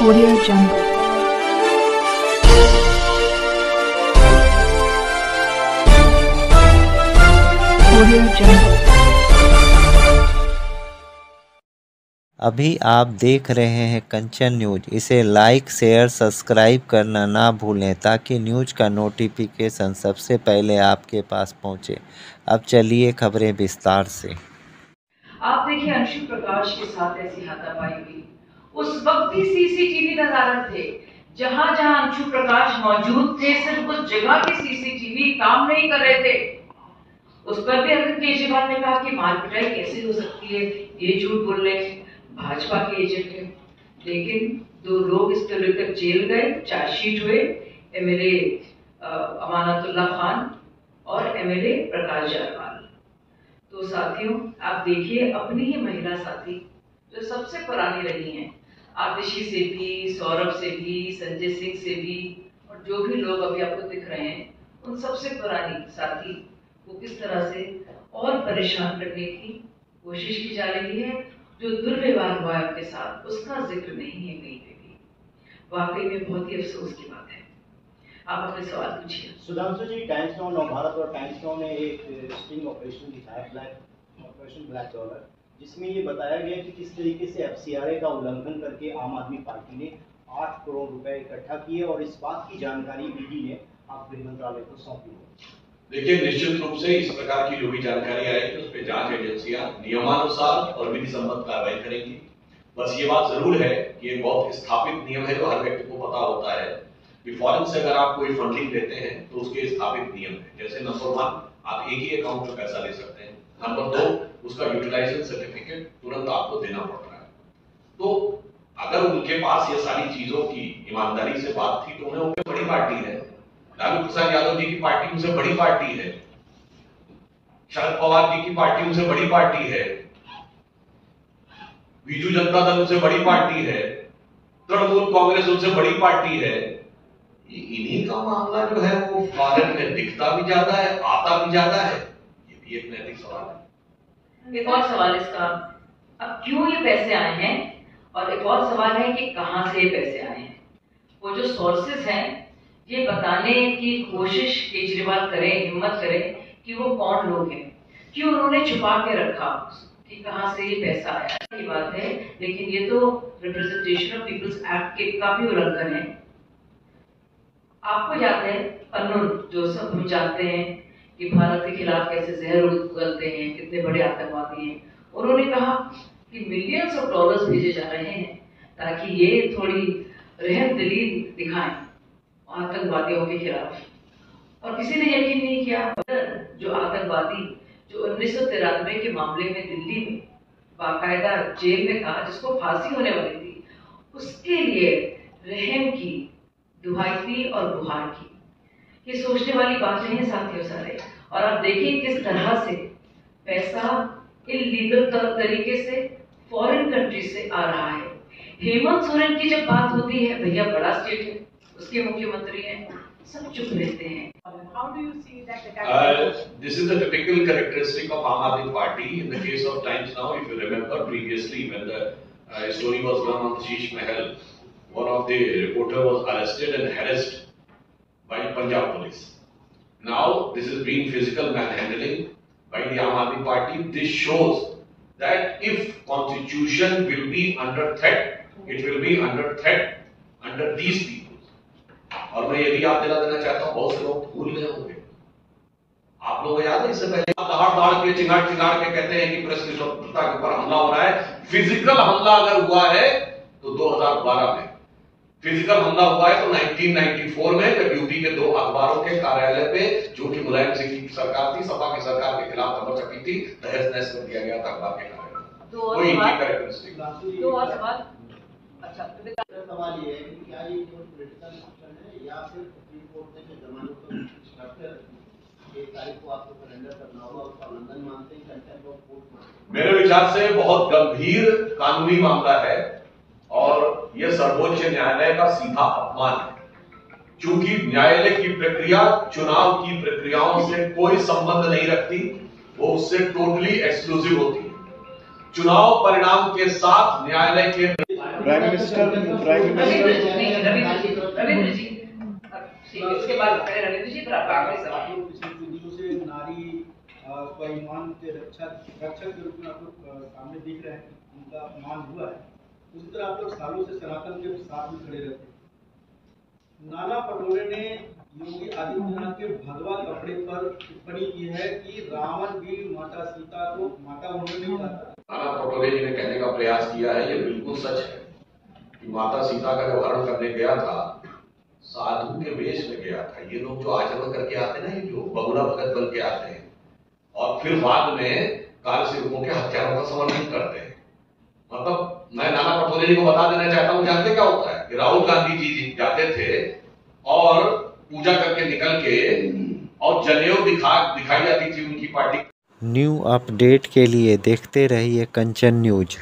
Audio Jungle. Audio Jungle. अभी आप देख रहे हैं कंचन न्यूज। इसे लाइक, शेयर, सब्सक्राइब करना ना भूलें ताकि न्यूज का नोटिफिकेशन सबसे पहले आपके पास पहुंचे। अब चलिए खबरें विस्तार से। आप देखिए अंशु प्रकाश के साथ ऐसी हाथापाई हुई। उस वक्त भी सीसीटीवी नदारद थे। जहां जहां अंशु प्रकाश मौजूद थे, सिर्फ उस जगह के सीसीटीवी काम नहीं कर रहे थे। उस पर भी अरविंद केजरीवाल ने कहा कि मारपिटाई कैसे हो सकती है, ये झूठ बोल रहे हैं, भाजपा के एजेंट है। लेकिन 2 लोग इस पर तक जेल गए, चार्जशीट हुए, एमएलए अमानतुल्लाह खान और एमएलए प्रकाश जायसवाल। तो साथियों, आप देखिए अपनी ही महिला साथी जो सबसे पुरानी रही हैं, आतिशी से भी, सौरभ से भी, संजय सिंह से भी, और जो भी लोग अभी आपको दिख रहे हैं, उन सबसे पुरानी साथी को किस तरह से और परेशान करने की कोशिश की जा रही है। जो दुर्व्यवहार हुआ है उनके साथ, उसका जिक्र नहीं है कहीं पे भी। वाकई में बहुत ही अफसोस की बात है। आप अपने सवाल पूछिए। सुधांशु जी, टाइम्स नाउ, नवभारत और टाइम्स नाउ ने एक स्टिंग ऑपरेशन दिखाया, ऑपरेशन ब्लैक डॉलर, जिसमें ये बताया गया कि किस तरीके से एफसीआरए का उल्लंघन करके आम आदमी पार्टी ने 8 करोड़ रुपए इकट्ठा किए, और इस बात की जानकारी ईडी ने आप गृह मंत्रालय को सौंपी है। देखिए, निश्चित रूप से इस प्रकार की जो भी जानकारी आएगी उस पर जांच एजेंसियां नियमानुसार और विधि सम्मत कार्रवाई करेंगी। बस ये बात जरूर है कि ये बहुत स्थापित नियम है जो हर व्यक्ति को पता होता है कि फॉरेन से अगर आप कोई फंडिंग लेते हैं तो उसके स्थापित नियम है। जैसे नंबर 1, आप एक ही अकाउंट में पैसा ले सकते हैं। नंबर 2, उसका यूटिलाइजेशन सर्टिफिकेट तुरंत आपको देना पड़ रहा है। तो अगर उनके पास ये सारी चीजों की ईमानदारी से बात थी तो उन्हें उनसे बड़ी पार्टी है। लालू प्रसाद यादव जी की पार्टी उनसे बड़ी पार्टी है, शरद पवार जी की पार्टी उनसे बड़ी पार्टी है, बीजू जनता दल उनसे बड़ी पार्टी है, तृणमूल कांग्रेस उनसे बड़ी पार्टी है। इन्हीं का मामला जो है वो फॉरेन में दिखता भी ज्यादा है, आता भी ज्यादा है। ये भी एक नैतिक सवाल है। एक और सवाल इसका, अब क्यों ये पैसे आए हैं, और एक और सवाल है कि कहां से ये पैसे आए हैं। वो जो सोर्सेस हैं, ये बताने की कोशिश केजरीवाल करें, हिम्मत करें कि वो कौन लोग हैं, क्यों उन्होंने छुपा के रखा कि कहां से ये पैसा आया की बात है। लेकिन ये तो रिप्रेजेंटेशन ऑफ पीपल्स एक्ट के का भी उल्लंघन है। आपको याद है अन्नून, जो सब हम जानते हैं कि भारत के खिलाफ कैसे जहर उगलते हैं, कितने बड़े आतंकवादी हैं। उन्होंने कहा कि मिलियंस ऑफ डॉलर्स भेजे जा रहे हैं ताकि ये थोड़ी रहम दिली दिखाएं आतंकवादियों के खिलाफ, और किसी ने यकीन नहीं किया। जो आतंकवादी जो 1993 के मामले में दिल्ली में बाकायदा जेल में था, जिसको फांसी होने वाली थी, उसके लिए रहम की दुहाई थी और गुहार की। ये सोचने वाली बात नहीं है साथियों सारे। और आप देखिए किस तरह से पैसा इलीगल तरीके से फॉरेन कंट्री से आ रहा है। हेमंत सोरेन की जब बात होती है, भैया बड़ा स्टेट है, उसके मुख्यमंत्री हैं, सब चुप रहते हैं। How do you see that? This is the typical characteristic of Aam Aadmi Party. In the case of Times Now, if you remember previously when the story was done on Sheesh Mahal, one of the reporter was arrested and harassed by Punjab police. Now this is being physical manhandling by the Aam Aadmi Party. This shows that if constitution will be under threat, it will be under threat under these people. और मैं ये भी याद देना चाहता हूँ, बहुत से लोग भूल गए होंगे, आप लोगों को याद है इससे पहले दहाड़ के चिंगाड़ के कहते हैं कि प्रेस की स्वतंत्रता के ऊपर हमला हो रहा है। फिजिकल हमला अगर हुआ है तो 2012 में, फिजिकल हमला हुआ है तो 1994 में जब यूपी के 2 अखबारों के कार्यालय पे, जो कि मुलायम सिंह की सरकार थी, सपा की सरकार के खिलाफ खबर छपी थी, तहस नहस कर दिया गया था अखबार के कार्यालय। दो और सवाल। अच्छा, सवाल ये है कि क्या ये केवल पॉलिटिकल एक्शन है या फिर सुप्रीम कोर्ट ने जो जमानत को स्ट्रक्चर 1 तारीख को आपको सरेंडर करना होगा, उसका उल्लंघन मानते हैं, कंटेम्प्ट ऑफ कोर्ट मानते हैं? मेरे विचार से बहुत गंभीर कानूनी मामला है और यह सर्वोच्च न्यायालय का सीधा अपमान है, क्योंकि न्यायालय की प्रक्रिया चुनाव की प्रक्रियाओं से कोई संबंध नहीं रखती, वो उससे टोटली एक्सक्लूसिव होती है। चुनाव परिणाम के साथ न्यायालय के रविंद्र जी इसके बाद रविंद्र जी फिर आपका आखिरी सवाल। पिछले दिनों से नारी स्वाभिमान के रक्षक के रूप में आप लोग सामने दिख रहे हैं, उनका अपमान हुआ है। उसी तरह आप लोग सालों से सनातन के साथ में खड़े रहते हैं। नाना पटोले ने योगी आदित्यनाथ के भगवा कपड़े पर टिप्पणी की है कि रावण भी माता सीता को माता उन्होंने नहीं कहा। नाना पटोले जी ने कहने का प्रयास किया है, ये बिल्कुल सच है कि माता सीता का जब हरण करने गया था, साधु के वेश में गया था। ये लोग जो आचरण करके आते हैं ना, ये जो बगुला भगत बन के आते हैं और फिर बाद में काल सेवकों के हत्यारों का समर्थन करते हैं। मतलब मैं नाना पटोले जी को बता देना चाहता हूँ, जानते क्या होता है कि राहुल गांधी जी जाते थे और पूजा करके निकल के और जनेऊ दिखाई जाती थी उनकी पार्टी। न्यू अपडेट के लिए देखते रहिए कंचन न्यूज।